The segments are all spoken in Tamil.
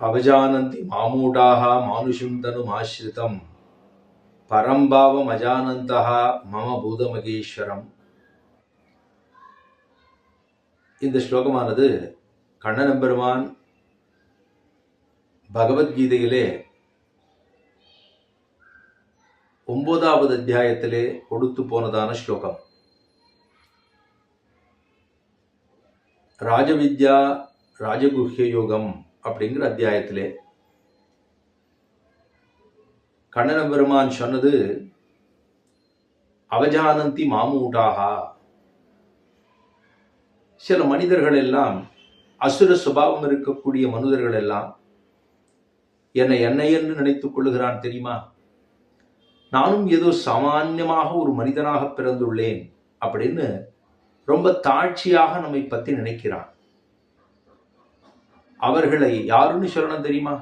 அவஜானந்தி மாமூடாக மானுஷம் தனுமாஸ்ரிதம் பரம்பாவம் அஜானந்தா மம பூதமகேஸ்வரம். இந்த ஸ்லோகமானது கண்ணனம்பெருமான் பகவத்கீதையிலே 9வது அத்தியாயத்திலே கொடுத்து போனதான ஸ்லோகம். ராஜவித்யா ராஜகுஹ்ய யோகம் அப்படிங்கிற அத்தியாயத்திலே கண்ணனம்பெருமான் சொன்னது அவஜானந்தி மாமூடாகா. சில மனிதர்கள் எல்லாம், அசுர சுபாவம் இருக்கக்கூடிய மனிதர்கள் எல்லாம் என்னை என்று நினைத்துக் கொள்ளுகிறான் தெரியுமா, நானும் ஏதோ சாமான்யமாக ஒரு மனிதனாக பிறந்துள்ளேன் அப்படின்னு ரொம்ப தாழ்ச்சியாக நம்மை பற்றி நினைக்கிறான். அவர்களை யாருன்னு சொல்லணும் தெரியுமா?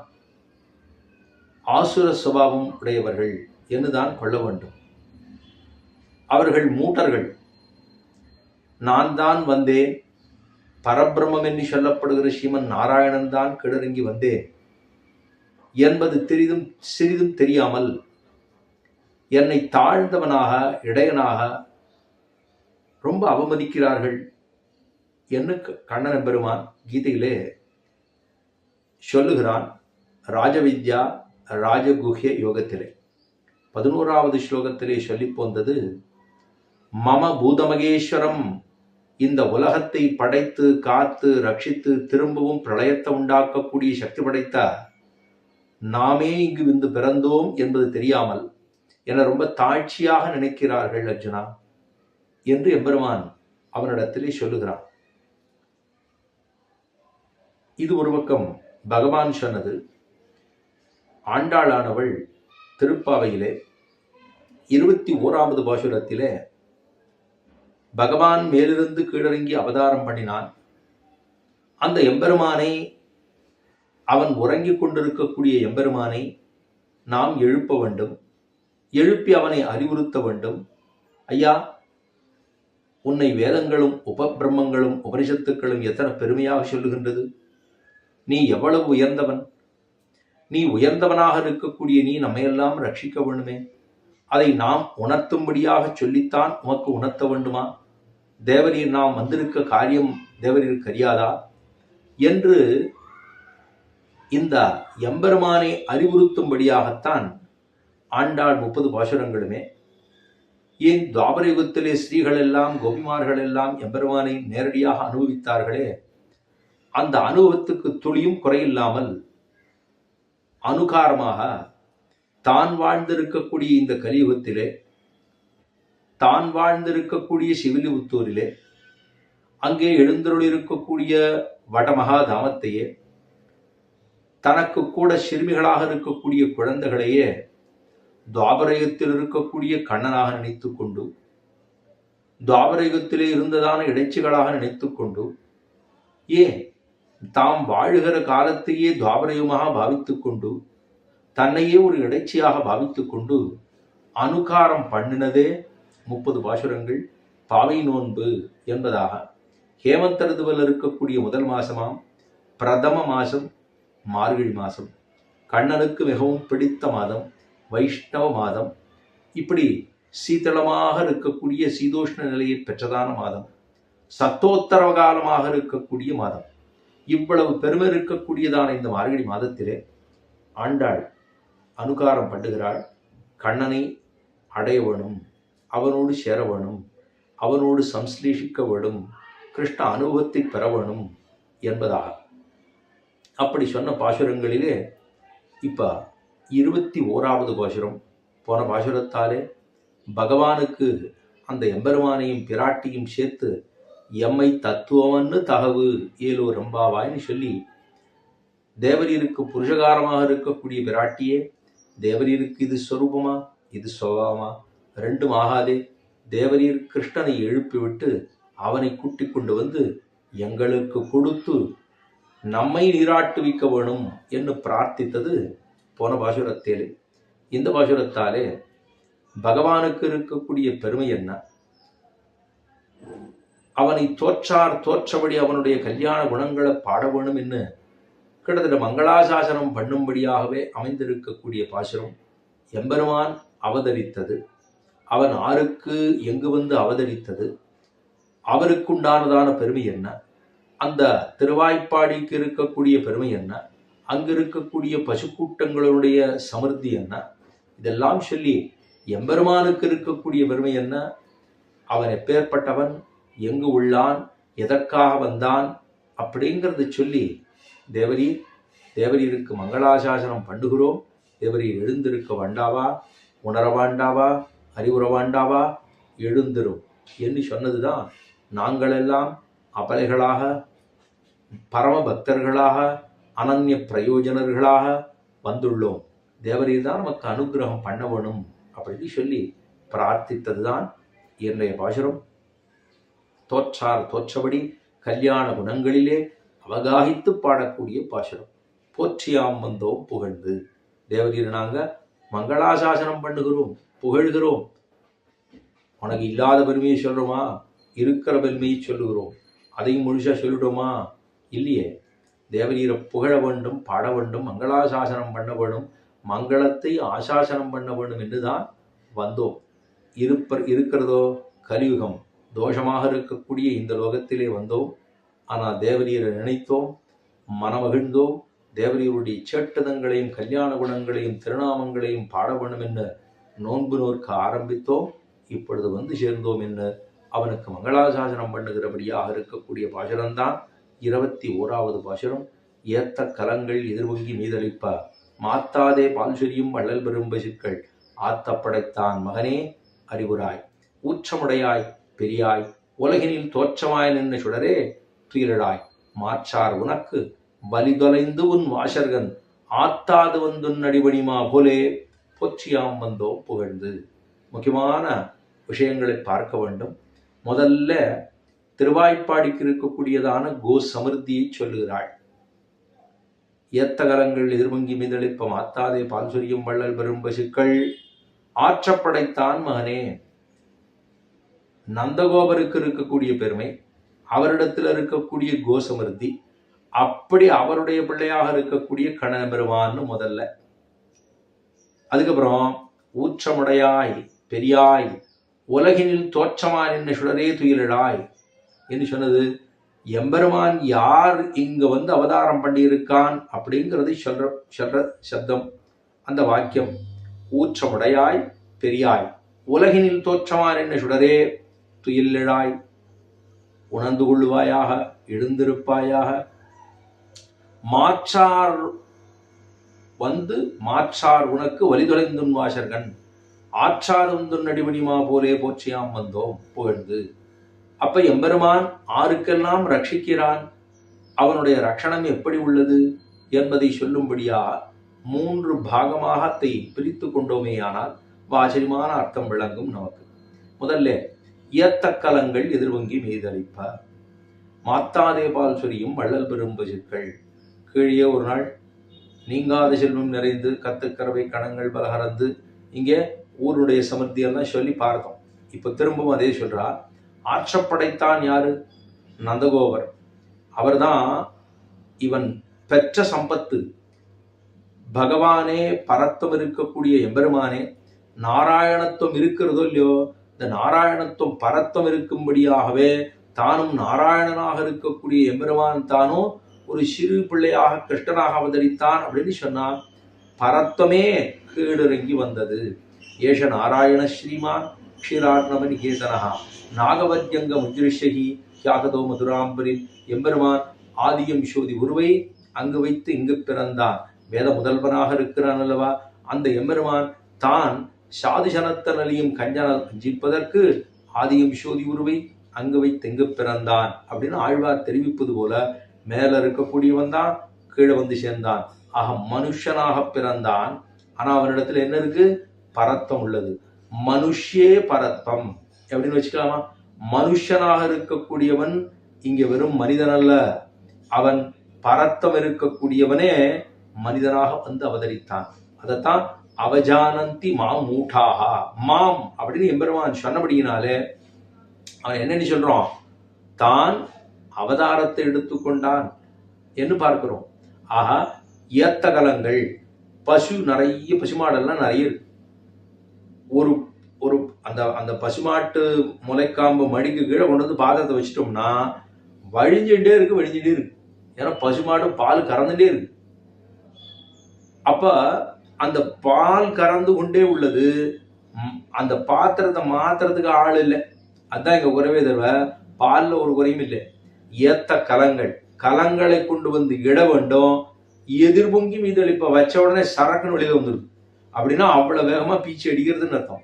ஆசுர சுபாவம் உடையவர்கள் என்றுதான் கொள்ள வேண்டும். அவர்கள் மூட்டர்கள். நான் தான் வந்தேன், பரபிரம்மம் என்று சொல்லப்படுகிற ஸ்ரீமன் நாராயணன் தான் கீழிறங்கி வந்தேன் என்பது சிறிதும் தெரியாமல் என்னை தாழ்ந்தவனாக இடையனாக ரொம்ப அவமதிக்கிறார்கள் என்று கண்ணனம்பெருமான் கீதையிலே சொல்லுகிறான். ராஜவித்யா ராஜகுஹ்ய யோகத்திலே 11வது ஸ்லோகத்திலே சொல்லி போந்தது மம பூதமகேஸ்வரம். இந்த உலகத்தை படைத்து காத்து ரட்சித்து திரும்பவும் பிரளயத்தை உண்டாக்கக்கூடிய சக்தி படைத்த நாமே இங்கு வந்து பிறந்தோம் என்பது தெரியாமல் என ரொம்ப தாழ்ச்சியாக நினைக்கிறார்கள் அர்ஜுனா என்று எம்பெருமான் அவனிடத்திலே சொல்லுகிறான். இது ஒரு பக்கம் பகவான் சொன்னது. ஆண்டாளானவள் திருப்பாவையிலே 21வது பாசுரத்திலே பகவான் மேலிருந்து கீழிறங்கி அவதாரம் பண்ணினான். அந்த எம்பெருமானை, அவன் உறங்கிக் கொண்டிருக்கக்கூடிய எம்பெருமானை நாம் எழுப்ப வேண்டும், எழுப்பி அவனை அறிவுறுத்த வேண்டும். ஐயா, உன்னை வேதங்களும் உபபிரம்மங்களும் உபனிஷத்துக்களும் எத்தனை பெருமையாக சொல்லுகின்றது. நீ எவ்வளவு உயர்ந்தவன், நீ உயர்ந்தவனாக இருக்கக்கூடிய நீ நம்மையெல்லாம் ரட்சிக்க வேண்டுமே, அதை நாம் உணர்த்தும்படியாக சொல்லித்தான் உமக்கு உணர்த்த வேண்டுமா? தேவரீர் நாம் வந்திருக்க காரியம் தேவரீர் அறியாதா என்று இந்த எம்பெருமானை அறிவுறுத்தும்படியாகத்தான் ஆண்டாள் 30 பாசுரங்களுமே. ஏன் துவாபர யுகத்திலே ஸ்ரீகள் எல்லாம் கோபிமார்கள் எல்லாம் எம்பெருமானை நேரடியாக அனுபவித்தார்களே, அந்த அனுபவத்துக்கு துளியும் குறையில்லாமல் அனுகாரமாக தான் வாழ்ந்திருக்கக்கூடிய இந்த கலியுகத்திலே, தான் வாழ்ந்திருக்கக்கூடிய சிவிலிபுத்தூரிலே, அங்கே எழுந்தருளிருக்கக்கூடிய வடமகாதாமத்தையே, தனக்கு கூட சிறுமிகளாக இருக்கக்கூடிய குழந்தைகளையே துவாபரயுகத்தில் இருக்கக்கூடிய கண்ணனாக நினைத்து கொண்டு, துவாபரயுகத்திலே இருந்ததான இடைச்சிகளாக நினைத்து கொண்டு, ஏன் தாம் வாழுகிற காலத்தையே துவாபரயுகமாக பாவித்துக் கொண்டு, தன்னையே ஒரு இடைச்சியாக பாவித்துக் கொண்டு அனுகாரம் பண்ணினதே 30 பாசுரங்கள் பாவை நோன்பு என்பதாக. ஹேமந்த ரிதுவில் இருக்கக்கூடிய முதல் மாசமாம் பிரதம மாசம் மார்கழி மாசம், கண்ணனுக்கு மிகவும் பிடித்த மாதம் வைஷ்ணவ மாதம், இப்படி சீதளமாக இருக்கக்கூடிய சீதோஷ்ண நிலையை பெற்றதான மாதம், சத்தோத்தர காலமாக இருக்கக்கூடிய மாதம், இவ்வளவு பெருமை இருக்கக்கூடியதான இந்த மார்கழி மாதத்திலே ஆண்டாள் அனுகாரம் பண்ணுகிறாள். கண்ணனை அடைய வேணும், அவனோடு சேர வேணும், அவனோடு சம்ஸ்லேஷிக்க வேணும், கிருஷ்ண அனுபவத்தை பெற வேணும் என்பதாக. அப்படி சொன்ன பாசுரங்களிலே இப்ப 21வது பாசுரம். போன பாசுரத்தாலே பகவானுக்கு அந்த எம்பெருமானையும் பிராட்டியும் சேர்த்து எம்மை தத்துவம்னு தகவு ஏலோ ரம்பாவாய்னு சொல்லி, தேவரீருக்கு புருஷகாரமாக இருக்கக்கூடிய பிராட்டியே, தேவரீருக்கு இது ஸ்வரூபமா இது சுபாவமா ரெண்டும் ஆகாதே, தேவரீர் கிருஷ்ணனை எழுப்பிவிட்டு அவனை கூட்டி கொண்டு வந்து எங்களுக்கு கொடுத்து நம்மை நீராட்டுவிக்க வேணும் என்று பிரார்த்தித்தது போன பாசுரத்திலே. இந்த பாசுரத்தாலே பகவானுக்கு இருக்கக்கூடிய பெருமை என்ன, அவனை தோற்றபடி அவனுடைய கல்யாண குணங்களை பாட வேணும் என்று கிட்டத்தட்ட மங்களாசாசனம் பண்ணும்படியாகவே அமைந்திருக்கக்கூடிய பாசுரம். எம்பெருமான் அவதரித்தது, அவன் ஆருக்கு எங்கு வந்து அவதரித்தது, அவருக்குண்டானதான பெருமை என்ன, அந்த திருவாய்ப்பாடிக்கு இருக்கக்கூடிய பெருமை என்ன, அங்கு இருக்கக்கூடிய பசுக்கூட்டங்களுடைய சமிருத்தி என்ன, இதெல்லாம் சொல்லி எம்பெருமானுக்கு இருக்கக்கூடிய பெருமை என்ன, அவன் எப்பேற்பட்டவன், எங்கு உள்ளான், எதற்காக வந்தான் அப்படிங்கிறது சொல்லி தேவரீருக்கு மங்களாசாசனம் பண்ணுகிறோம். தேவரீர் எழுந்திருக்க வேண்டாவா, உணர வேண்டாவா, அறிவுற வேண்டாவா, எழுந்திரும் என்று சொன்னதுதான் நாங்களெல்லாம் அபலைகளாக, பரம பக்தர்களாக, அனன்ய பிரயோஜனர்களாக வந்துள்ளோம். தேவரீர் தான் நமக்கு அனுகிரகம் பண்ண வேணும் அப்படின்னு சொல்லி பிரார்த்தித்ததுதான் இன்றைய பாசுரம். தோற்றார் தோற்றபடி கல்யாண குணங்களிலே அவகாகித்து பாடக்கூடிய பாசுரம். போற்றியாம் வந்தோம் புகழ்ந்து. தேவரீர் நாங்க மங்களாசாசனம் பண்ணுகிறோம், புகழ்கிறோம். உனக்கு இல்லாத பெருமையை சொல்றோமா, இருக்கிற பெருமையை சொல்லுகிறோம். அதையும் முழுசா சொல்லிடுமா? இல்லையே. தேவரீரை புகழ வேண்டும், பாட வேண்டும், மங்களாசாசனம் பண்ண வேண்டும், மங்களத்தை ஆசாசனம் பண்ண வேண்டும் என்றுதான் வந்தோம். இருக்கிறதோ கலியுகம், தோஷமாக இருக்கக்கூடிய இந்த லோகத்திலே வந்தோம். ஆனால் தேவரீரை நினைத்தோம், மனமகிழ்ந்தோம். தேவரீருடைய சேட்டதங்களையும் கல்யாண குணங்களையும் திருநாமங்களையும் பாட வேண்டும் என்று நோன்பு நோற்க ஆரம்பித்தோம். இப்பொழுது வந்து சேர்ந்தோம் என்று அவனுக்கு மங்களாசாசனம் பண்ணுகிறபடியாக இருக்கக்கூடிய பாசுரம்தான் 21வது பாசுரம். ஏத்த கலங்கள் எதிர்வங்கி மீதளிப்ப மாத்தாதே பால் சொரியும் வள்ளல் பெரும் பசுக்கள் ஆத்த படைத்தான் மகனே அறிவுராய் ஊற்றமுடையாய் பெரியாய் உலகினில் தோற்றமாய் நின்று சுடரே துயிலடாய் மாற்றார் உனக்கு வலிதொலைந்து உன் வாசர்கன் ஆத்தாது வந்துன் அடிபணிமா போலே போற்றியாம் வந்தோம் புகழ்ந்து. முக்கியமான விஷயங்களை பார்க்க வேண்டும். முதல்ல திருவாய்ப்பாடிக்கு இருக்கக்கூடியதான கோ சமிருத்தியை சொல்லுகிறாள். ஏத்தகலங்கள் எதிர்வங்கி மீதளிப்ப மாத்தாதே பால் சொரியும் வள்ளல் பெரும் பசுக்கள் ஆற்றப்படைத்தான் மகனே. நந்தகோபருக்கு இருக்கக்கூடிய பெருமை, அவரிடத்தில் இருக்கக்கூடிய கோசமிருத்தி, அப்படி அவருடைய பிள்ளையாக இருக்கக்கூடிய கண்ணன் பெருமான்னு முதல்ல. அதுக்கப்புறம் ஊற்றமுடையாய் பெரியாய் உலகினில் தோற்றமாய் நின்று சுடரே துயிலடாய் என்று சொன்னது. எம்பெருமான் யார் இங்க வந்து அவதாரம் பண்ணியிருக்கான் அப்படிங்கிறதை சொல்ற சப்தம், அந்த வாக்கியம். ஊற்றமுடையாய் பெரியாய் உலகினில் தோற்றமாய் நின்று சுடரே துயிலடாய், உணர்ந்து கொள்ளுவாயாக, எழுந்திருப்பாயாக. மாற்றார் வந்து மாற்றார் உனக்கு வலிதொலைந்துன் வாசர்கன் ஆற்றார் வந்துன் அடிபணிமா போலே போற்றியாம் வந்தோம் புகழ்ந்து. அப்ப எம்பெருமான் ஆருக்கெல்லாம் ரட்சிக்கிறான், அவனுடைய ரட்சணம் எப்படி உள்ளது என்பதை சொல்லும்படியா 3 பாகமாக அதை பிரித்து கொண்டோமேயானால் ஆச்சரியமான அர்த்தம் விளங்கும் நமக்கு. முதல்ல ஏத்தக்கலங்கள் எதிர்வங்கி மீதளிப்ப மாத்தாதே பால் சொரியும் வள்ளல் பெரும் பசுக்கள். கீழே ஒரு நாள் நீங்காத செல்வம் நிறைந்து கத்துக்கறவை கணங்கள் பலகரந்து இங்கே ஊருடைய சமிருத்தியெல்லாம் சொல்லி பார்த்தோம். இப்ப திரும்பவும் அதே சொல்றா. ஆற்றப்படைத்தான் யாரு? நந்தகோபர். அவர்தான் இவன் பெற்ற சம்பத்து. பகவானே பரத்துவம் இருக்கக்கூடிய எம்பெருமானே நாராயணத்துவம் இருக்கிறதோ இல்லையோ, இந்த நாராயணத்துவம் பரத்துவம் இருக்கும்படியாகவே தானும் நாராயணனாக இருக்கக்கூடிய எம்பெருமான் தானும் ஒரு சிறு பிள்ளையாக கிருஷ்ணனாக அவதரித்தான் அப்படின்னு சொன்னான். பரத்துவமே கீழிறங்கி வந்தது. ஏஷ நாராயண ஸ்ரீமான் க்ஷீரார்ணவன் கீர்த்தனஹா நாகவத்யங்க முஜ்ரிஷகி தியாகதோ மதுராம்பரில். எம்பெருமான் ஆதியம் சோதி உருவை அங்கு வைத்து இங்கு பிறந்தான். வேத முதல்வனாக இருக்கிறான் அல்லவா, அந்த எம்பெருமான் தான் சாதிசனத்தனையும் கஞ்சன ஜிப்பதற்கு ஆதியம் சோதி உருவை அங்கு வைத்து எங்கு பிறந்தான் அப்படின்னு ஆழ்வார் தெரிவிப்பது போல மேல இருக்கக்கூடியவன் தான் கீழே வந்து சேர்ந்தான். ஆக மனுஷனாக பிறந்தான். ஆனா அவனிடத்துல என்ன இருக்கு? பரத்தம் உள்ளது. மனுஷே பரத்தம் எப்படின்னு வச்சுக்கலாமா? மனுஷனாக இருக்கக்கூடியவன் இங்க வெறும் மனிதன் அல்ல, அவன் பரத்தம் இருக்கக்கூடியவனே மனிதனாக வந்து அவதரித்தான். அதைத்தான் அவஜானந்தி மாம் மூட்டாகா மாம் அப்படின்னு எம்பெருமான் சொன்னபடியினாலே அவன் என்னன்னு சொல்றான்? தான் அவதாரத்தை எடுத்துக்கொண்டான் என்று பார்க்கிறோம். ஆஹா, ஏத்த கலங்கள், பசு நிறைய பசுமாடெல்லாம் நிறைய இருக்கு. ஒரு ஒரு அந்த அந்த பசுமாட்டு முளைக்காம்பு மடிக்கு கீழே கொண்டு வந்து பாத்திரத்தை வச்சிட்டோம்னா வழிஞ்சுட்டே இருக்கு. ஏன்னா பசுமாடு பால் கறந்துட்டே இருக்கு. அப்ப அந்த பால் கறந்து கொண்டே உள்ளது. அந்த பாத்திரத்தை மாத்துறதுக்கு ஆள் இல்லை. அதுதான் இங்க குறைவே தவிர பால்ல ஒரு குறையும் இல்லை. ஏத்த கலங்களை கொண்டு வந்து இட வேண்டும். எதிர்பொங்கி மீதளிப்ப வச்ச உடனே சரக்குன்னு வெளியில வந்துருது. அப்படின்னா அவ்வளவு வேகமா பீச்சு அடிக்கிறதுன்னு அர்த்தம்.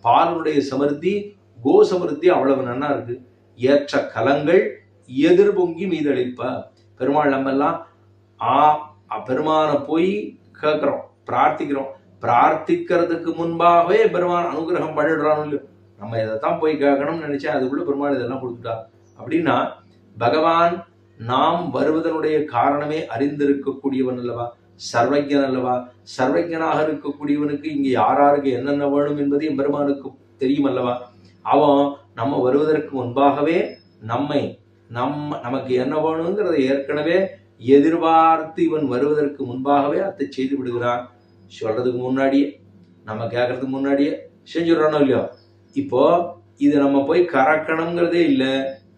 பாலுடைய சமர்த்தி, கோ சமர்த்தி அவ்வளவு நன்னா இருக்கு. ஏற்ற கலங்கள் எதிர்பொங்கி மீதளிப்ப. பெருமாள் நம்ம எல்லாம் பெருமானை போய் கேட்கிறோம், பிரார்த்திக்கிறோம். பிரார்த்திக்கிறதுக்கு முன்பாகவே பெருமான் அனுகிரகம் பண்ணிடுறான் இல்லையோ. நம்ம இதைத்தான் போய் கேட்கணும்னு நினைச்சா அதுக்குள்ள பெருமாள் இதெல்லாம் கொடுத்துட்டா. அப்படின்னா பகவான் நாம் வருவதனுடைய காரணமே அறிந்திருக்கக்கூடியவன் அல்லவா, சர்வஜன் அல்லவா. சர்வஜனாக இருக்கக்கூடியவனுக்கு இங்க யாராருக்கு என்னென்ன வேணும் என்பது என் பெருமானுக்கு தெரியும் அல்லவா. அவன் நம்ம வருவதற்கு முன்பாகவே நமக்கு என்ன வேணுங்கிறத ஏற்கனவே எதிர்பார்த்து இவன் வருவதற்கு முன்பாகவே அதை செய்து விடுகிறான். சொல்றதுக்கு முன்னாடியே, நம்ம கேட்கறதுக்கு முன்னாடியே செஞ்சுடுறானோ இல்லையோ. இப்போ இது நம்ம போய் கறக்கணுங்கிறதே இல்லை,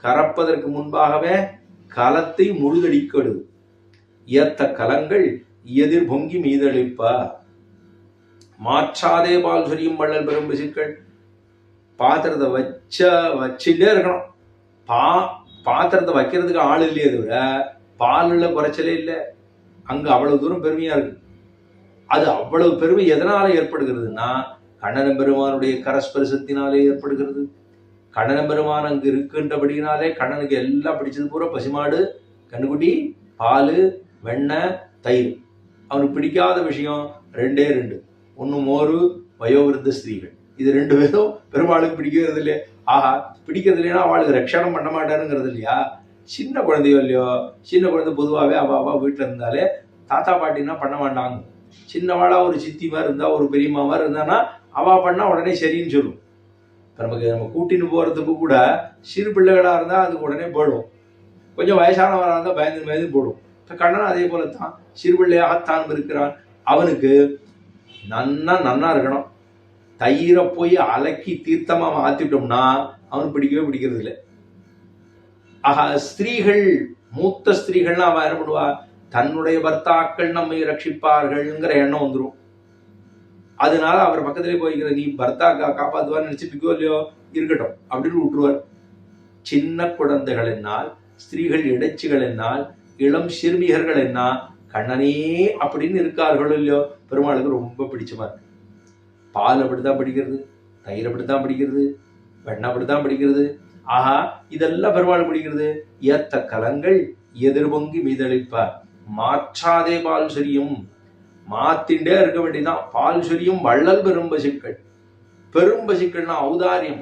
கறப்பதற்கு முன்பாகவே கலத்தை முழுதடிக்கடுது. ஏத்த கலங்கள் எதிர் பொங்கி மீதளிப்பா. மாற்றாதே பால் சொரியும் வள்ளல் பெரும் பசுக்கள். பாத்திரத்தை வச்சுட்டே இருக்கணும். பாத்திரத்தை வைக்கிறதுக்கு ஆள் இல்லையே தவிர பாலுள்ள குறைச்சலே இல்லை. அங்க அவ்வளவு தூரம் பெருமையா இருக்கு. அது அவ்வளவு பெருமை எதனால ஏற்படுகிறதுனா கண்ணன பெருமானுடைய கரஸ்பரிசத்தினாலே ஏற்படுகிறது. கண்ணன பெருமான் அங்கு இருக்கின்றபடினாலே கண்ணனுக்கு எல்லாம் பிடிச்சது பூரா பசுமாடு, கண்ணுக்குட்டி, பால், வெண்ணெய், தயிர். அவனுக்கு பிடிக்காத விஷயம் ரெண்டே ரெண்டு. ஒன்னு மோரு, வயோவிருத்த ஸ்திரீகள். இது ரெண்டு பேரும் பெருமாளுக்கு பிடிக்கிறது இல்லையா. ஆஹா, பிடிக்கிறது இல்லைன்னா அவளுக்கு ரட்சணம் பண்ண மாட்டாருங்கிறது இல்லையா. சின்ன குழந்தையோ இல்லையோ, சின்ன குழந்தை பொதுவாகவே அவ வீட்டுல இருந்தாலே தாத்தா பாட்டின்னா பண்ண மாட்டாங்க. சின்னவாளா ஒரு சித்தி மாதிரி இருந்தா, ஒரு பெரியம்மா மாதிரி இருந்தானா அவ பண்ணா உடனே சரின்னு சொல்லும். நம்ம கூட்டின்னு போறதுக்கு கூட சிறு பிள்ளைகளா இருந்தா அதுக்கு உடனே போடும். கொஞ்சம் வயசானவராக இருந்தா பயந்து போடும். இப்ப கண்ணன் அதே போலத்தான் சிறு பிள்ளையாகத்தான் இருக்கிறான். அவனுக்கு நன்னா இருக்கணும். தயிரை போய் அலக்கி தீர்த்தமா மாத்திட்டோம்னா அவனுக்கு பிடிக்கிறது இல்லை. ஆஹா, ஸ்திரீகள், மூத்த ஸ்திரீகள்னா அவன் என்ன பண்ணுவா, தன்னுடைய பர்த்தாக்கள் நம்மை ரட்சிப்பார்கள்ங்கிற எண்ணம் வந்துடும். அதனால அவர் பக்கத்திலே போய்கிற நீ பர்த்தா காப்பாத்துவான்னு நினைச்சிட்டு இல்லையோ, இருக்கட்டும் அப்படின்னு விட்டுருவார். சின்ன குழந்தைகள் என்னால், ஸ்திரீகள் இடைச்சிகள் என்னால், இளம் சிறுமிகர்கள் என்ன கண்ணனே அப்படின்னு இருக்கார்களோ இல்லையோ, பெருமாளுக்கு ரொம்ப பிடிச்சமா இருக்கு. பால் அப்படித்தான் பிடிக்கிறது, தயிர் அப்படித்தான் பிடிக்கிறது, வெண்ணெய் அப்படித்தான் பிடிக்கிறது. ஆஹா, இதெல்லாம் பெருமாள் பிடிக்கிறது. ஏத்த கலங்கள் எதிர்பொங்கி மீதளிப்ப. மாற்றாதே பால் சொரியும். மாத்திண்டே இருக்க வேண்டியதான். பால் சொரியும் வள்ளல் பெரும்பசுக்கள். பெரும்பசுக்கள்னா ஔதாரியம்.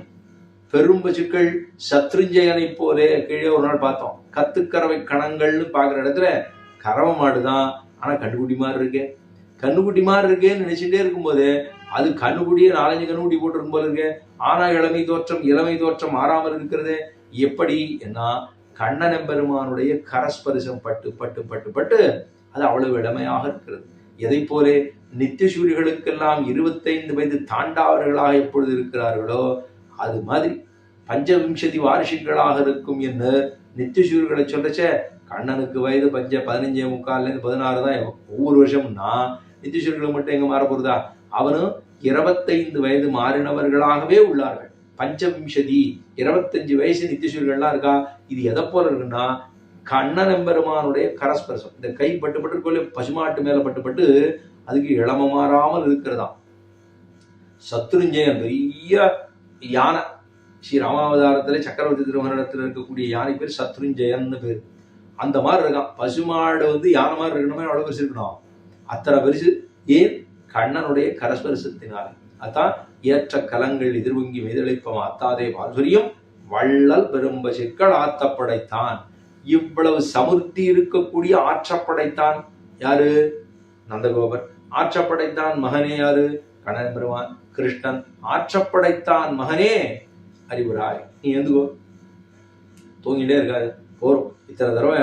பெரும்பசுக்கள் சத்ருஞ்சயனை போலே கீழே ஒரு நாள் பார்த்தோம். கத்துக்கறவை கணங்கள்னு பாக்குற இடத்துல கறவை மாடுதான், ஆனா கண்ணுக்குட்டி மாதிரி இருக்கேன்னு நினைச்சுட்டே இருக்கும்போது அது கண்ணுக்குடியே 4-5 கண்ணுக்குட்டி போட்டிருக்கும் போல இருக்கு. ஆனா இளமை தோற்றம் மாறாமல் இருக்கிறது. எப்படி என்ன, கண்ணன் எம்பெருமானுடைய கரஸ்பரிசம் பட்டு பட்டு பட்டு பட்டு அது அவ்வளவு இளமையாக இருக்கிறது. எதை போலே நித்தியசூரிகளுக்கெல்லாம் 25 வயது தாண்டாவர்களாக எப்பொழுது இருக்கிறார்களோ அது மாதிரி பஞ்சவிம்சதி வாரிசுகளாக இருக்கும் என்று நித்தியசூரிகளை சொல்லச்ச கண்ணனுக்கு வயது 15 16 தான் ஒவ்வொரு வருஷம்னா, நித்தியசூரிகளை மட்டும் எங்க மாற போறதா? அவனும் 25 வயது மாறினவர்களாகவே உள்ளார்கள். பஞ்சவிம்சதி 25 வயசு நித்தியசூரிகள்லாம் இருக்கா. இது எதை போல இருக்குன்னா கண்ணன் எம்பெருமானுடைய கரஸ்பரிசம். இந்த கை பட்டு பசுமாட்டு மேல பட்டு அதுக்கு இளம மாறாமல் இருக்கிறதா. சத்ருஞ்சயன் பெரிய யானை. ஸ்ரீ ராமாவதாரத்துல சக்கரவர்த்தி திருமணத்துல இருக்கக்கூடிய யானை பேர் சத்ருஞ்சயன் பேர். அந்த மாதிரி இருக்கான். பசுமாடு யானை மாதிரி இருக்கணுமே, அவ்வளவு பெருசு இருக்கணும். அத்தனை பெருசு. ஏன்? கண்ணனுடைய கரஸ்பரிசத்தினால. அதான் ஏற்ற கலங்கள் எதிர்வங்கி மீதளிப்பம் ஆத்தாதே பால்சுரியம் வள்ளல் பெரும்பசுக்கள் ஆத்தப்படைத்தான். இவ்வளவு சமுர்த்தி இருக்கக்கூடிய ஆற்றப்படைத்தான் யாரு? நந்தகோபர். ஆற்றப்படைத்தான் மகனே யாரு? கண்ணன் பெருமான் கிருஷ்ணன். ஆற்றப்படைத்தான் மகனே அறிவுராய், நீ எழுந்துக்கோ, தூங்கிட்டே இருக்காது போறோம். இத்தனை தடவை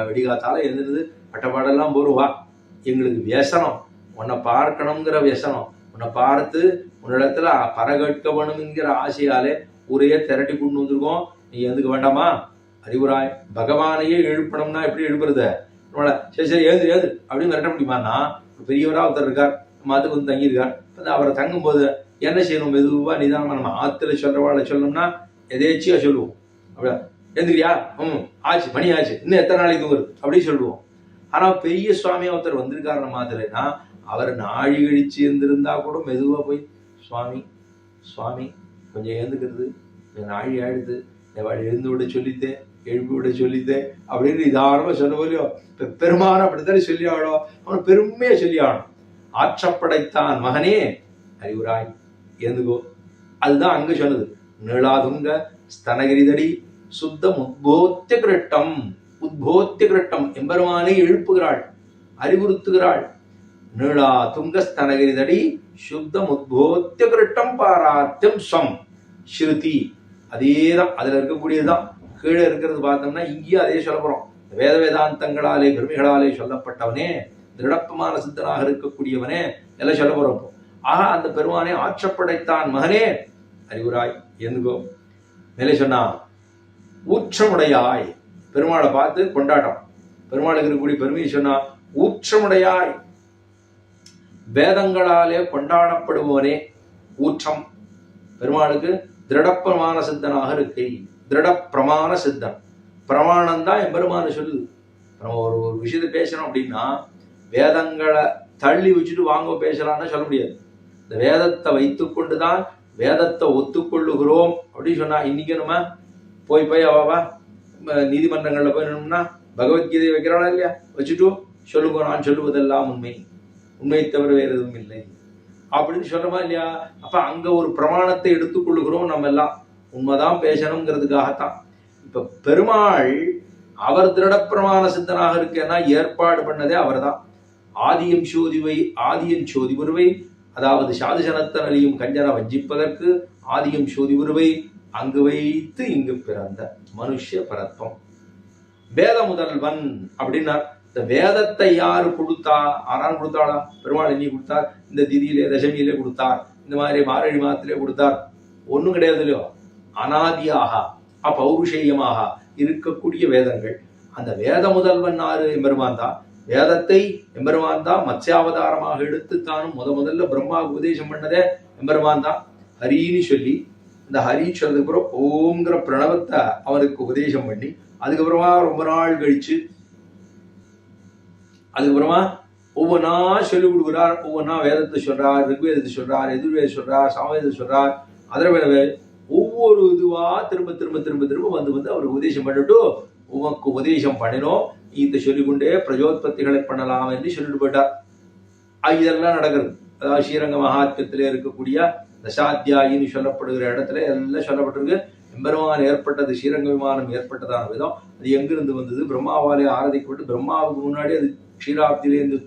விடிகாத்தால எழுந்திருந்து பட்டப்பாடெல்லாம் போருவா, எங்களுக்கு வியசனம், உன்னை பார்க்கணுங்கிற வியசனம், உன்னை பார்த்து உன்னிடத்துல பரகட்க வேணுங்கிற ஆசையாலே ஊரையே திரட்டி கொண்டு வந்திருக்கோம். நீ எதுக்கு வேண்டாமா? அறிவுராய், பகவானையே எழுப்பணும்னா எப்படி எழுப்புறது? சரி சரி ஏது ஏது அப்படின்னு மிரட்ட முடியுமான்னா, பெரியவரா ஒருத்தர் இருக்கார், மாத்துக்கு வந்து தங்கியிருக்கார். அவரை தங்கும் போது என்ன செய்யணும்? மெதுவா நிதானமா. நம்ம ஆத்துல சொல்றவாழ சொல்லணும்னா எதேச்சியா சொல்லுவோம். அப்படியா எழுந்துக்கிறியா? ஆச்சு, மணி ஆச்சு, இன்னும் எத்தனை நாளைக்கு தூங்குறது அப்படின்னு சொல்லுவோம். ஆனா பெரிய சுவாமியா ஒருத்தர் வந்திருக்காரு நம்ம மாதிரினா, அவர் நாழி கழிச்சு இருந்திருந்தா கூட மெதுவா போய் சுவாமி சுவாமி கொஞ்சம் எழுந்துக்கிறது, நாழி ஆயிடுது, எழுந்து விட சொல்லித்தேன், எழுப்பி விட சொல்லித்தேன் அப்படின்னு நிதானமா சொல்ல போலியோ. பெருமான அப்படித்தானே சொல்லி ஆகணும், அவன் பெருமையா சொல்லி ஆகணும். ஆற்றப்படைத்தான் மகனே அறிவுராய் எழுந்துகோ. அதுதான் அங்க சொன்னது. நீளாதுங்க ஸ்தனகிரிதடி சுத்தம் உத்போத்திய கிரட்டம். உத்போத்திய கிரட்டம் எம்பெருமானை எழுப்புகிறாள், அறிவுறுத்துகிறாள். நீளா துங்க ஸ்தனகிரிதடி சுத்தம் உத்போத்திய கிரட்டம் பாரார்த்தியம் ஸ்வம் ஸ்ருதி. அதேதான் அதுல இருக்கக்கூடியதுதான் கீழே இருக்கிறது. பார்த்தோம்னா இங்கேயும் அதே சொல்ல போறோம். வேத வேதாந்தங்களாலே பெருமைகளாலே சொல்லப்பட்டவனே, திருடப்பமான சித்தனாக இருக்கக்கூடியவனே எல்லாம் சொல்ல போறோம். ஆக அந்த பெருமானே ஆற்றப்படைத்தான் மகனே அறிவுராய் எந்துகோ. மேலே சொன்னா ஊற்றமுடையாய், பெருமாளை பார்த்து கொண்டாட்டம், பெருமாளுக்கு இருக்கக்கூடிய பெருமையை சொன்னா ஊற்றமுடையாய், வேதங்களாலே கொண்டாடப்படுபவனே. ஊற்றம் பெருமாளுக்கு திருடப்பிரமாண சித்தனாக இருக்கை. திருடப்பிரமாண சித்தன், பிரமாணம் தான் எம்பெருமான சொல்லுது. நம்ம ஒரு விஷயத்தை பேசணும் அப்படின்னா வேதங்களை தள்ளி வச்சுட்டு வாங்க பேசலாம்னு சொல்ல முடியாது. இந்த வேதத்தை வைத்துக்கொண்டுதான் வேதத்தை ஒத்துக்கொள்ளுகிறோம் அப்படின்னு சொன்னா, இன்னைக்கு நம்ம போய் அவாவா நீதிமன்றங்கள்ல போய் நின்னோம்னா பகவத்கீதை வைக்கிறாளா இல்லையா? வச்சுட்டு சொல்லுங்க, நான் சொல்லுவதெல்லாம் உண்மை, உண்மை தவிர வேறு எதுவும் இல்லை அப்படின்னு சொல்றமா இல்லையா? அப்ப அங்க ஒரு பிரமாணத்தை எடுத்துக்கொள்ளுகிறோம் நம்ம எல்லாம், உண்மைதான் பேசணுங்கிறதுக்காகத்தான். இப்ப பெருமாள் அவர் திருடப்பிரமாண சித்தனாக இருக்கேன்னா ஏற்பாடு பண்ணதே அவர் தான். ஆதியம் சோதி உருவை, அதாவது சாதுசனத்தனையும் கஞ்சன வஞ்சிப்பதற்கு ஆதியம் சோதி உருவை அங்கு வைத்து இங்கு பிறந்த மனுஷ பரத்வம். வேத முதல்வன் அப்படின்னா இந்த வேதத்தை யாரு கொடுத்தா? ஆறான் கொடுத்தாளா? பெருமாள் எண்ணி கொடுத்தார், இந்த திதியிலே தசமியிலே கொடுத்தார், இந்த மாதிரி மாரழி மாதத்திலே கொடுத்தார், ஒண்ணும் கிடையாது இல்லையோ. அனாதியாக அப்பௌருஷேயமாக இருக்கக்கூடிய வேதங்கள். அந்த வேத முதல்வன் ஆறு? எம்பெருமான் தான். வேதத்தை எம்பெருமான் தான் மத்ஸ்யாவதாரமாக எடுத்து தானும் முதல்ல பிரம்மாவுக்கு உபதேசம் பண்ணதே எம்பெருமான் தான். ஹரின்னு சொல்லி, இந்த ஹரி சொல்றதுக்கு அப்புறம் ஓம்ங்கிற பிரணவத்தை அவனுக்கு உபதேசம் பண்ணி, அதுக்கப்புறமா ரொம்ப நாள் கழிச்சு அதுக்கப்புறமா ஒவ்வொன்றா சொல்லிக் கொடுக்குறார். ஒவ்வொன்றா வேதத்தை சொல்றார், ரிக்வேதத்தை சொல்றார், எதிர்வேத சொல்றார், சாமவேதத்தை சொல்றார். அதர்வேத ஒவ்வொரு இதுவா திரும்ப திரும்ப திரும்ப திரும்ப வந்து அவருக்கு உபதேசம் பண்ணிட்டு, உமக்கு உபதேசம் பண்ணினோம், இந்த சொல்லிக்கொண்டே பிரஜோத்பத்திகளை பண்ணலாம் என்று சொல்லிட்டு போயிட்டார். இதெல்லாம் நடக்கிறது. அதாவது ஸ்ரீரங்க மகாத்மியத்திலே இருக்கக்கூடிய தசாத்தியாயின்னு சொல்லப்படுகிற இடத்துல எல்லாம் சொல்லப்பட்டிருக்கு. எம்பெருமான் ஏற்பட்டது, ஸ்ரீரங்க விமானம் ஏற்பட்டதான விதம், அது எங்கிருந்து வந்தது, பிரம்மாவாலே ஆராதிக்கப்பட்டு பிரம்மாவுக்கு முன்னாடி அது க்ஷீராப்தியிலிருந்து